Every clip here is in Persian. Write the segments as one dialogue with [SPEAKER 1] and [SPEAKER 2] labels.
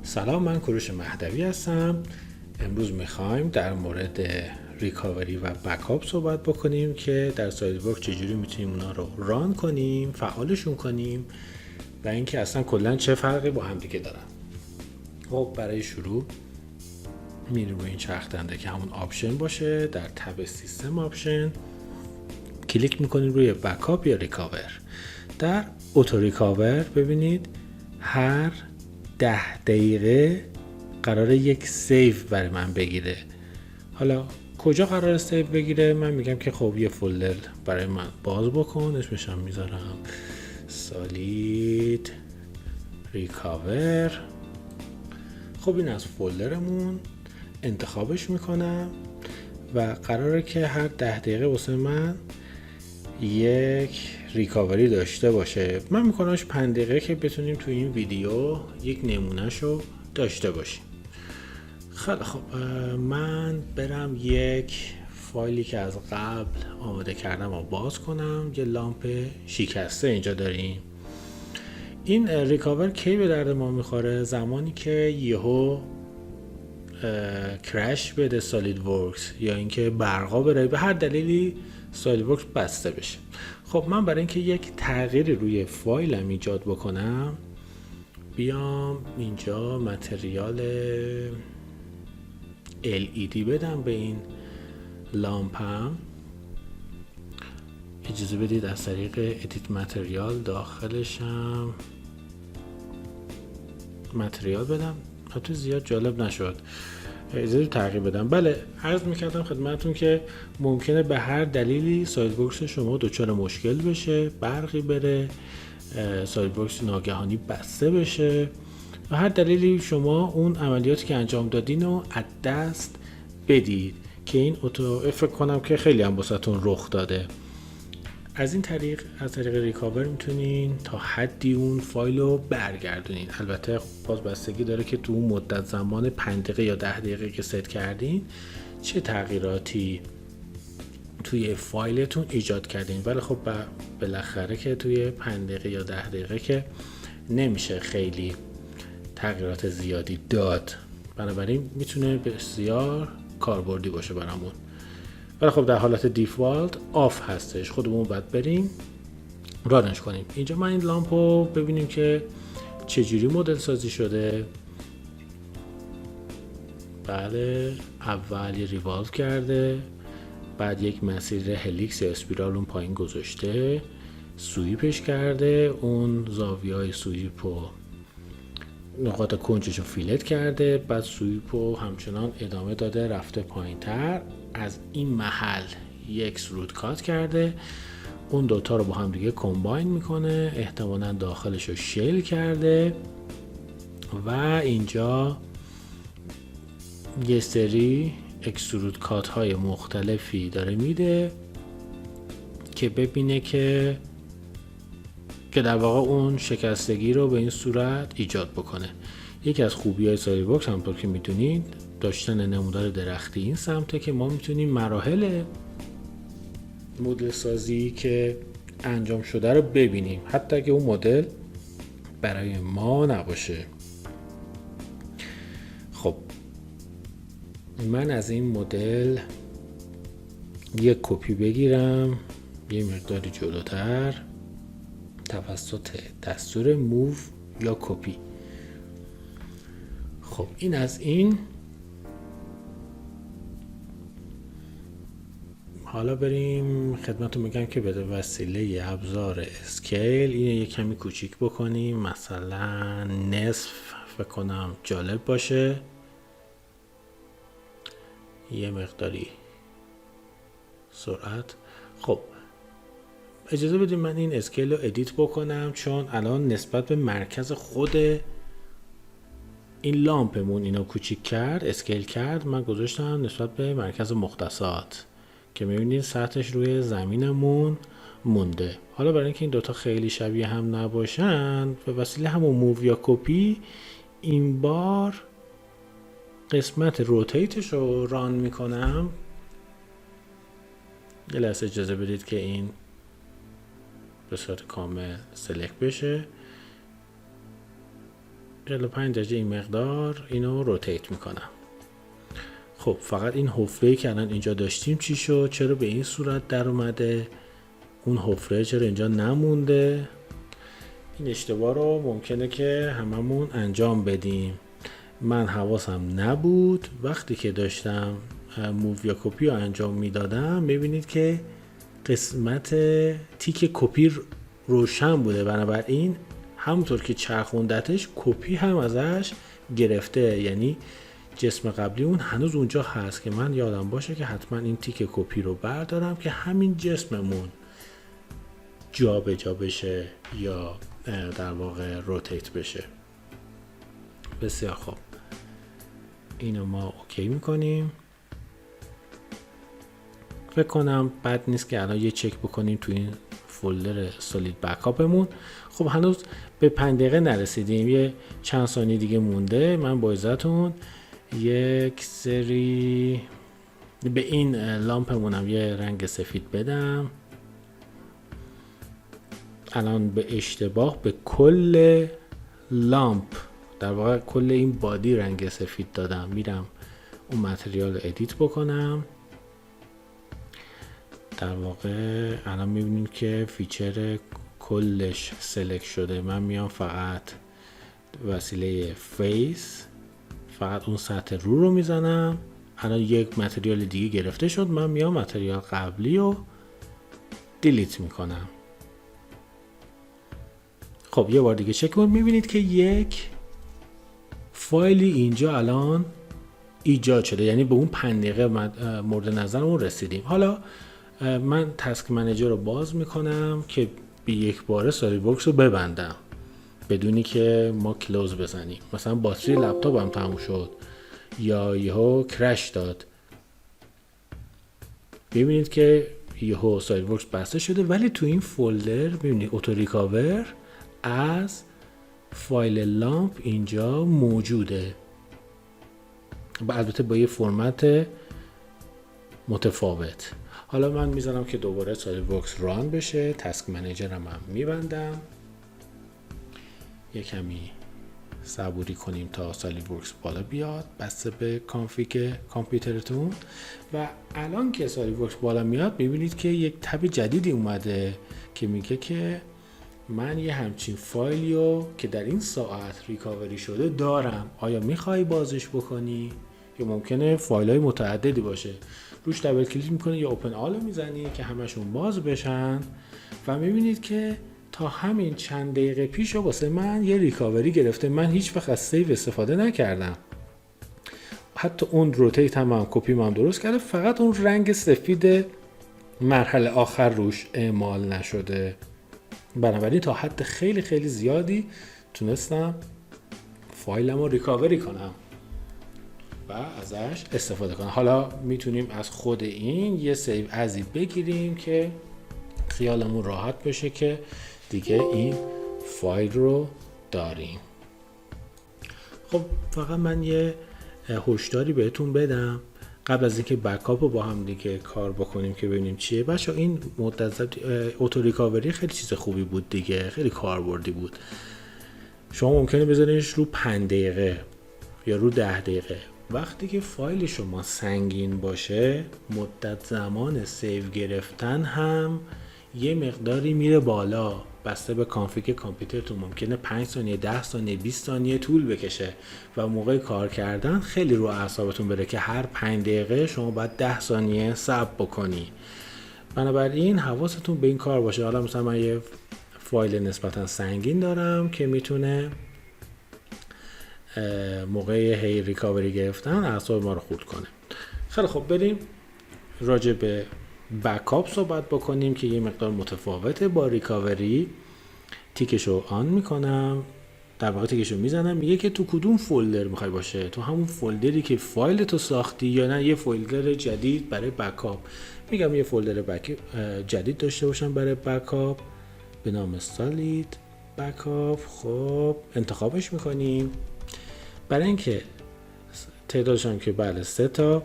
[SPEAKER 1] سلام، من کوروش مهدوی هستم. امروز میخوایم در مورد ریکاوری و بکاپ صحبت بکنیم که در سایدورک چجوری میتونیم اونا رو ران کنیم، فعالشون کنیم و اینکه اصلا کلا چه فرقی با هم دیگه دارن. خب برای شروع میریم روی این چرخ دنده که همون آپشن باشه. در تب سیستم آپشن کلیک میکنیم روی بکاپ یا ریکاور. در اوتو ریکاور ببینید هر 10 دقیقه قراره یک سیو برای من بگیره. حالا کجا قراره سیو بگیره؟ من میگم که خب یه فولدر برای من باز بکن، اسمش هم میذارم سالید ریکاور. خب این از فولدرمون انتخابش میکنم و قراره که هر 10 دقیقه واسه من یک ریکاوری داشته باشه. من میکنمش 5 دقیقه که بتونیم تو این ویدیو یک نمونهشو داشته باشیم. خیلی خب، من برم یک فایلی که از قبل آماده کردم و باز کنم. یه لامپ شکسته اینجا داریم. این ریکاور کی به درد ما میخوره؟ زمانی که یهو کرش بده سالید ورکس یا اینکه برقا بره، به هر دلیلی سالید ورکس بسته بشه. خب من برای اینکه یک تغییری روی فایلم ایجاد بکنم بیام اینجا متریال LED بدم به این لامپم. اجازه بدید از طریق ادیت متریال داخلشم متریال بدم. حتی زیاد جالب نشد، اجازه تغییر بدم. بله، عرض میکردم خدمتون که ممکنه به هر دلیلی سایدورکس شما دچار مشکل بشه، برقی بره، سایدورکس ناگهانی بسته بشه و هر دلیلی شما اون عملیاتی که انجام دادین رو از دست بدید که این فکر کنم که خیلی هم واسهتون رخ داده. از طریق ریکاور میتونین تا حدی اون فایل رو برگردونین. البته باز بستگی داره که تو اون مدت زمان 5 دقیقه یا 10 دقیقه که ست کردین چه تغییراتی توی فایلتون ایجاد کردین. ولی خب بالاخره که توی 5 دقیقه یا 10 دقیقه که نمیشه خیلی تغییرات زیادی داد، بنابراین میتونه بسیار کاربردی باشه برامون. ولی خب در حالت دیفالت آف هستش، خودمون باید بریم رانش کنیم. اینجا من این لامپو ببینیم که چجوری مدل سازی شده. بله، اول یه ریوالو کرده، بعد یک مسیر هلیکس یا اسپیرال اون پایین گذاشته، سویپش کرده، اون زاویه‌های سویپو نقاط کنجشو فیلت کرده، بعد سویپو همچنان ادامه داده رفته پایین تر. از این محل یک اکسترود کات کرده، اون دوتا رو با هم دیگه کمباین میکنه، احتمالاً داخلشو شیل کرده و اینجا یه سری اکسترود کات های مختلفی داره میده که ببینه که در واقع اون شکستگی رو به این صورت ایجاد بکنه. یکی از خوبی های سایدورکس همونطور که میدونید داشتن نمودار درختی این سمته که ما میتونیم مراحل مدل سازی که انجام شده رو ببینیم، حتی اگه اون مدل برای ما نباشه. خب من از این مدل یک کپی بگیرم یه مقداری جلوتر توسط دستور موو یا کپی. خب این از این. حالا بریم خدمتتون میگم که به وسیله ابزار اسکیل اینو یه کمی کوچیک بکنیم، مثلا نصف فکر کنم جالب باشه، یه مقداری سرعت. خب اجازه بدید من این اسکیل رو ادیت بکنم، چون الان نسبت به مرکز خود این لامپمون اینو کوچیک کرد، اسکیل کرد. من گذاشتم نسبت به مرکز مختصات که میبینید سطحش روی زمینمون مونده. حالا برای اینکه این دوتا خیلی شبیه هم نباشن به وسیله همون موو یا کپی این بار قسمت روتیتش رو ران میکنم. یه لحظه اجازه بدید که این به صورت کامل سلکت بشه. 45 درجه این مقدار اینو روتیت میکنم. خب فقط این حفره‌ای که الان اینجا داشتیم چی شد؟ چرا به این صورت در اومده؟ اون حفره چرا اینجا نمونده؟ این اشتباه رو ممکنه که هممون انجام بدیم. من حواسم نبود وقتی که داشتم موو یا کپی رو انجام میدادم، میبینید که قسمت تیک کپی روشن بوده، بنابراین همونطور که چرخوندتش کپی هم ازش گرفته، یعنی جسم قبلی اون هنوز اونجا هست که من یادم باشه که حتما این تیک کپی رو بردارم که همین جسممون جا به جا بشه یا در واقع روتیت بشه. بسیار خوب، اینو ما اوکی میکنیم. فکر کنم بد نیست که الان یه چک بکنیم تو این فولدر سولید بکاپمون. خب هنوز به 5 دقیقه نرسیدیم، یه چند ثانیه دیگه مونده. من با اجازهتون یک سری به این لامپمونم یه رنگ سفید بدم. الان به اشتباه به کل لامپ، در واقع کل این بادی رنگ سفید دادم. میرم اون متریال رو ادیت بکنم. در واقع الان میبینیم که فیچر کلش سلکت شده. من میام فقط وسیله فیس، فقط اون سطح رو میزنم. الان یک متریال دیگه گرفته شد. من میام متریال قبلی رو دیلیت میکنم. خب یه بار دیگه چک کنید، میبینید که یک فایلی اینجا الان ایجاد شده، یعنی به اون 5 دقیقه مورد نظرمون رسیدیم. حالا من تاسک منیجر رو باز میکنم که به یک باره سالید ورکس رو ببندم بدونی که ما کلوز بزنیم. مثلا باتری لپتاپم تموم شد یا یهو کرش داد، ببینید که یهو سالید ورکس بسته شده، ولی تو این فولدر ببینید اوتو ریکاور از فایل لامپ اینجا موجوده، البته با یه فرمت متفاوت. حالا من میذارم که دوباره سالید ورکس ران بشه. تاسک منیجرم هم میبندم. یه کمی صبوری کنیم تا سالید ورکس بالا بیاد بسته به کانفیگ کامپیوترتون. و الان که سالید ورکس بالا میاد میبینید که یک تب جدیدی اومده که میگه که من یه همچین فایلیو که در این ساعت ریکاوری شده دارم، آیا میخوای بازش بکنی؟ یا ممکنه فایل های متعددی باشه. روش دبل کلیک میکنی یا اوپن آل میزنی که همشون باز بشن و میبینید که تا همین چند دقیقه پیش واسه من یه ریکاوری گرفته. من هیچ وقت از سیو استفاده نکردم، حتی اون روتیت هم کپی هم درست کرده، فقط اون رنگ سفید مرحله آخر روش اعمال نشده. بنابراین تا حد خیلی خیلی زیادی تونستم فایلم رو ریکاوری کنم و ازش استفاده کنم. حالا میتونیم از خود این یه سیو ازی بگیریم که خیالمون راحت بشه که دیگه این فایل رو داریم. خب فقط من یه هشداری بهتون بدم قبل از اینکه بکاپ رو با هم دیگه کار بکنیم که ببینیم چیه. بچه‌ها این مدت اوتو ریکاوری خیلی چیز خوبی بود دیگه، خیلی کاربردی بود. شما ممکنه بذارینش رو 5 دقیقه یا رو 10 دقیقه. وقتی که فایل شما سنگین باشه مدت زمان سیو گرفتن هم یه مقداری میره بالا، بسته به کانفیگ کامپیوترتون. ممکنه 5 ثانیه 10 ثانیه 20 ثانیه طول بکشه و موقع کار کردن خیلی رو اعصابتون بره که هر 5 دقیقه شما باید 10 ثانیه صبر بکنی. بنابراین حواستون به این کار باشه. حالا مثلا من یه فایل نسبتا سنگین دارم که میتونه موقع هی ریکاوری گرفتن اعصاب ما رو خورد کنه. خیلی خب بریم راجع به بکاپ صحبت بکنیم که یه مقدار متفاوته با ریکاوری. تیکشو آن میکنم، در واقع تیکشو میزنم، میگه که تو کدوم فولدر میخوای باشه، تو همون فولدری که فایل تو ساختی یا نه یه فولدر جدید برای بکاپ. میگم یه فولدر جدید داشته باشم برای بکاپ به نام سالید بکاپ. خب انتخابش میکنیم برای اینکه تعدادش هم که بله 3 تا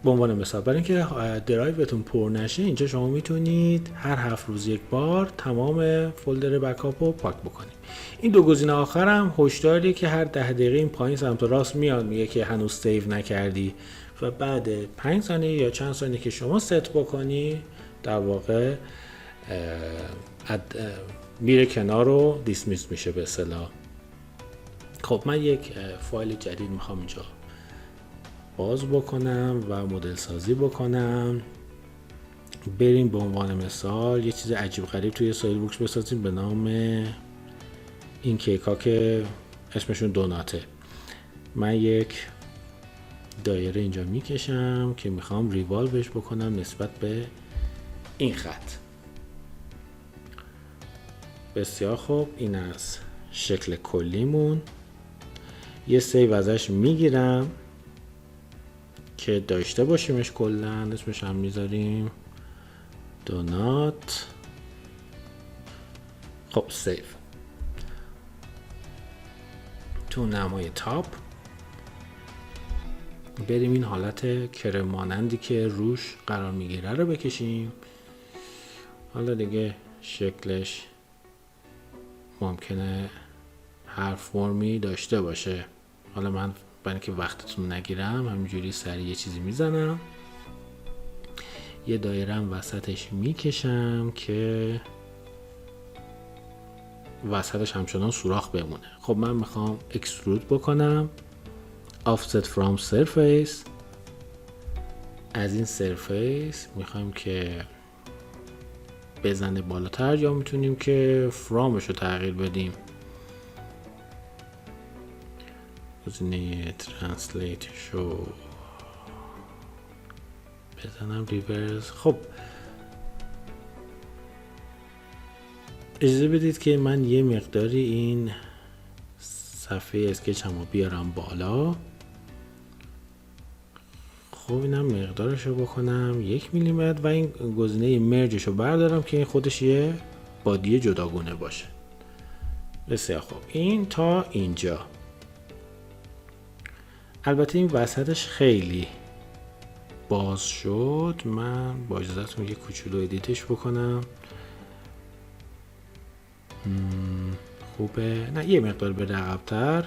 [SPEAKER 1] به عنوان مثال برای اینکه درایوتون پر نشه، اینجا شما میتونید هر 7 روز یک بار تمام فولدر بکاپ رو پاک بکنید. این دو گزینه آخر هم هشداریه که هر 10 دقیقه این پایین سمت راست میاد میگه که هنوز سیو نکردی و بعد 5 ثانیه یا چند ثانیه که شما ست بکنی در واقع میره کنار و دیسمیس میشه به اصطلاح. خب من یک فایل جدید میخوام اینجا باز بکنم و مدل سازی بکنم. بریم به عنوان مثال یه چیز عجیب غریب توی سایل بوکس بسازیم به نام این کیک ها که اسمشون دوناته. من یک دایره اینجا میکشم که میخوام ریوالوش بکنم نسبت به این خط. بسیار خوب، این از شکل کلیمون. یه سیو ازش میگیرم که داشته باشیمش، کلن اسمش هم میذاریم دونات. خب سیو تو نمای تاپ. بریم این حالت کرم مانندی که روش قرار میگیره رو بکشیم. حالا دیگه شکلش ممکنه هر فرمی داشته باشه. حالا من برای اینکه وقتتون نگیرم همینجوری سریع یه چیزی میزنم، یه دایره هم وسطش میکشم که وسطش همچنان سوراخ بمونه. خب من میخوام اکسترود بکنم offset from surface. از این سرفیس میخوایم که بزنه بالاتر یا میتونیم که فرامش رو تغییر بدیم. گزینه ترنسلیت شو بزنم ریورس. خب اجازه بدید که من یه مقداری این صفحه اسکچ هم بیارم بالا. خب اینم مقدارش رو بکنم 1 میلیمتر و این گزینه مرجش رو بردارم که این خودش یه بادی جداگونه باشه. بسیار خوب، این تا اینجا. البته این وسطش خیلی باز شد، من با اجازهتون یه کوچولو ادیتش بکنم. خوبه؟ نه یه مقدار بره عقب‌تر.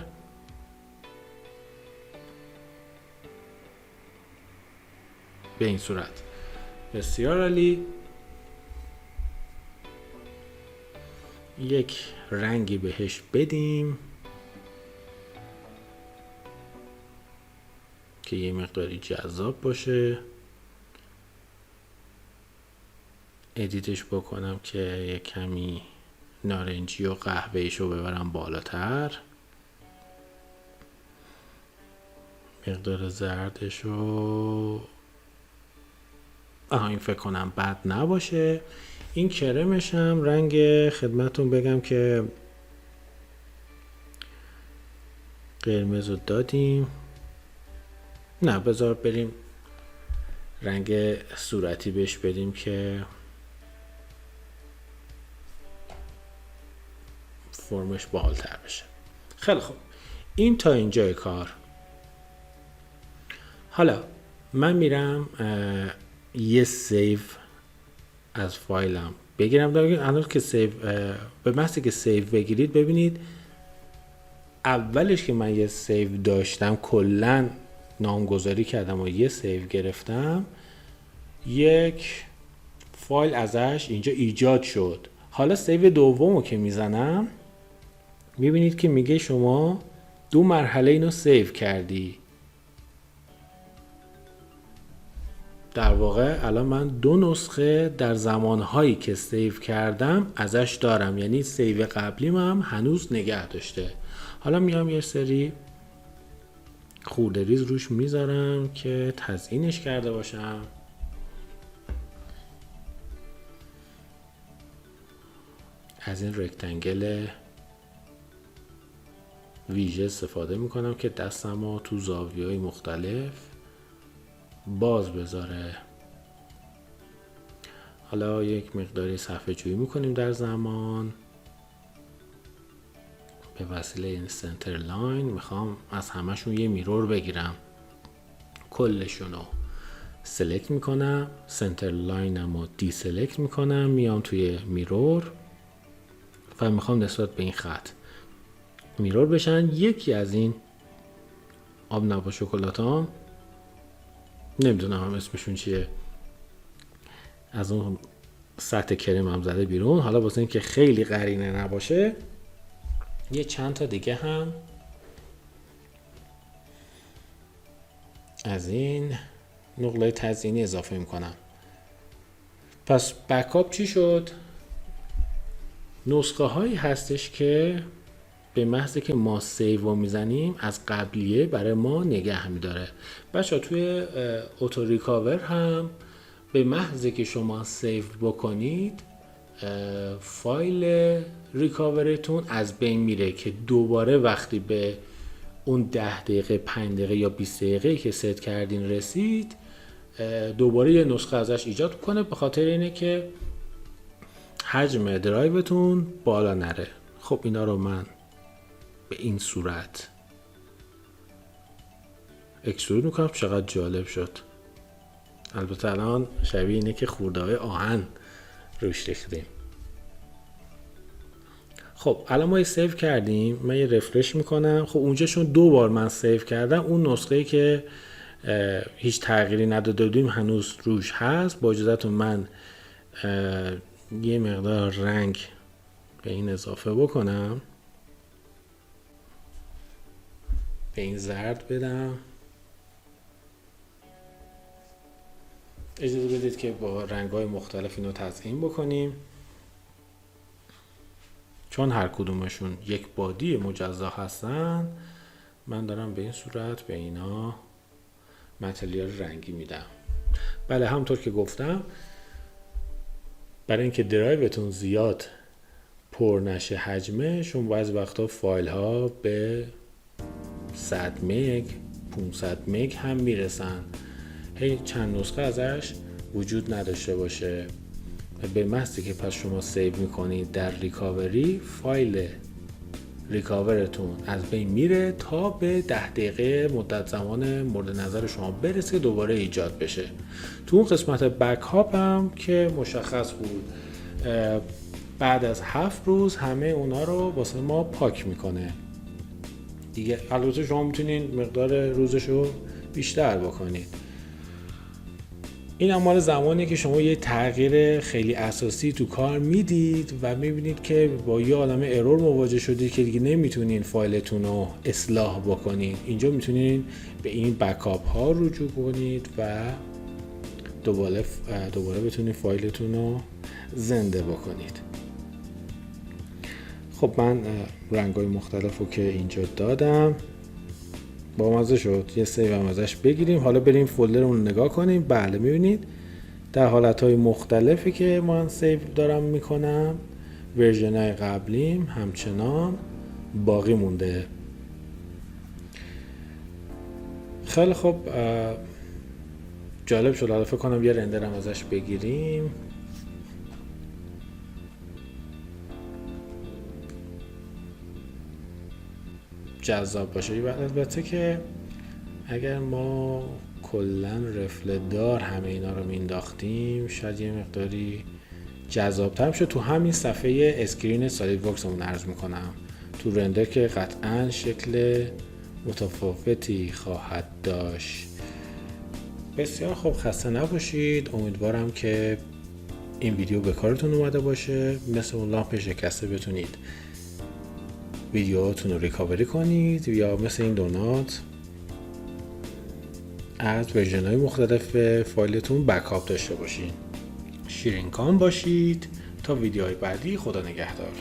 [SPEAKER 1] به این صورت. بسیار عالی. یک رنگی بهش بدیم که یه مقداری جذاب باشه. ادیتش بکنم که یه کمی نارنجی و قهوه‌ایش رو ببرم بالاتر. مقدار زردش رو این فکر کنم بد نباشه. این کرمش هم رنگ خدمتون بگم که قرمز رو دادیم. نه بذار بریم رنگ صورتی بهش بدیم که فرمش باحال‌تر بشه. خیلی خوب، این تا اینجای کار. حالا من میرم یه سیو از فایلم بگیرم. الان که سیو به محضی که سیو بگیرید ببینید اولش که من یه سیو داشتم کلن نامگذاری کردم و یه سیو گرفتم، یک فایل ازش اینجا ایجاد شد. حالا سیو دومو که میزنم میبینید که میگه شما 2 مرحله اینو سیو کردی. در واقع الان من 2 نسخه در زمانهایی که سیو کردم ازش دارم، یعنی سیو قبلیم هم هنوز نگه داشته. حالا میام یه سری خورده ریز روش میذارم که تزیینش کرده باشم. از این رکتنگل ویژه استفاده میکنم که دستمو تو زاویه‌های مختلف باز بذاره. حالا یک مقداری صفحه جویی میکنیم در زمان به وسیله این سنتر لاین. میخوام از همشون یه میرور بگیرم کلشونو. سلکت میکنم، سنتر لاینم رو دی سلکت میکنم، میام توی میرور و میخوام نسبت به این خط میرور بشن. یکی از این آب نبات شکلاتام، نمیدونم هم اسمشون چیه، از اون سطح کرم هم زده بیرون. حالا واسه این که خیلی قرینه نباشه یه چند تا دیگه هم از این نقله تزیینی اضافه میکنم. پس بکاپ چی شد؟ نسخه هایی هستش که به محض که ما سیو رو میزنیم از قبلیه برای ما نگه میداره. بچه توی اوتو ریکاور هم به محض که شما سیو بکنید فایل ریکاورتون از بین میره که دوباره وقتی به اون 10 دقیقه 5 دقیقه یا 20 دقیقه که ست کردین رسید دوباره یه نسخه ازش ایجاد کنه، به خاطر اینه که حجم درایوتون بالا نره. خب اینا رو من به این صورت اکسترود میکنم. چقدر جالب شد. البته الان شبیه اینه که خورده‌های آهن روش ریختیم. خب الان ما سیو کردیم، من یه رفرش میکنم. خب اونجا چون 2 بار من سیو کردم اون نسخه‌ای که هیچ تغییری نداده بودیم هنوز روش هست. با اجازهتون من یه مقدار رنگ به این اضافه بکنم، به این زرد بدم. اجازه بدید که با رنگ‌های مختلف اینو تزیین بکنیم، چون هر کدومشون یک بادی مجزا هستن. من دارم به این صورت به اینا متریال رنگی میدم. بله همونطور که گفتم برای اینکه درایوتون زیاد پر نشه حجمشون، بعضی وقتا فایل ها به 100 مگ 500 مگ هم میرسن، هی چند نسخه ازش وجود نداشته باشه. به محضی که پس شما سیو میکنید در ریکاوری، فایل ریکاورتون از بین میره تا به 10 دقیقه مدت زمان مورد نظر شما برسه دوباره ایجاد بشه. تو اون قسمت بکاپ هم که مشخص بود بعد از 7 روز همه اونا رو واسه ما پاک میکنه دیگه. البته شما میتونین مقدار روزشو بیشتر بکنید. این مال زمانی که شما یه تغییر خیلی اساسی تو کار میدید و میبینید که با یه عالمه ارور مواجه شدید که دیگه نمیتونین فایلتون رو اصلاح بکنید. اینجا میتونین به این بکاپ ها رجوع کنید و دوباره بتونید فایلتون رو زنده بکنید. خب من رنگ‌های مختلف رو که اینجا دادم با مزه شد. یه سیو هم ازش بگیریم. حالا بریم فولدرمون رو نگاه کنیم. بله میبینید در حالتهای مختلفی که من سیو دارم میکنم ورژن‌های قبلیم همچنان باقی مونده. خیلی خب جالب شد. حالا فکر کنم یه رندرم ازش بگیریم. جذاب باشه. البته که اگر ما کلا رفله دار همه اینا رو مینداختیم شاید یه مقداری جذاب‌تر شد. تو همین صفحه اسکرین سالید ورکسمون عرض میکنم. تو رندر که قطعا شکل متفاوتی خواهد داشت. بسیار خوب، خسته نباشید. امیدوارم که این ویدیو به کارتون اومده باشه. مثل اون لامپ شکسته بتونید ویدیوهاتون رو ریکاوری کنید یا مثل این دونات از ورژن‌های مختلف فایلتون بکاپ داشته باشین. شیرین کام باشید تا ویدیوهای بعدی. خدا نگهدار.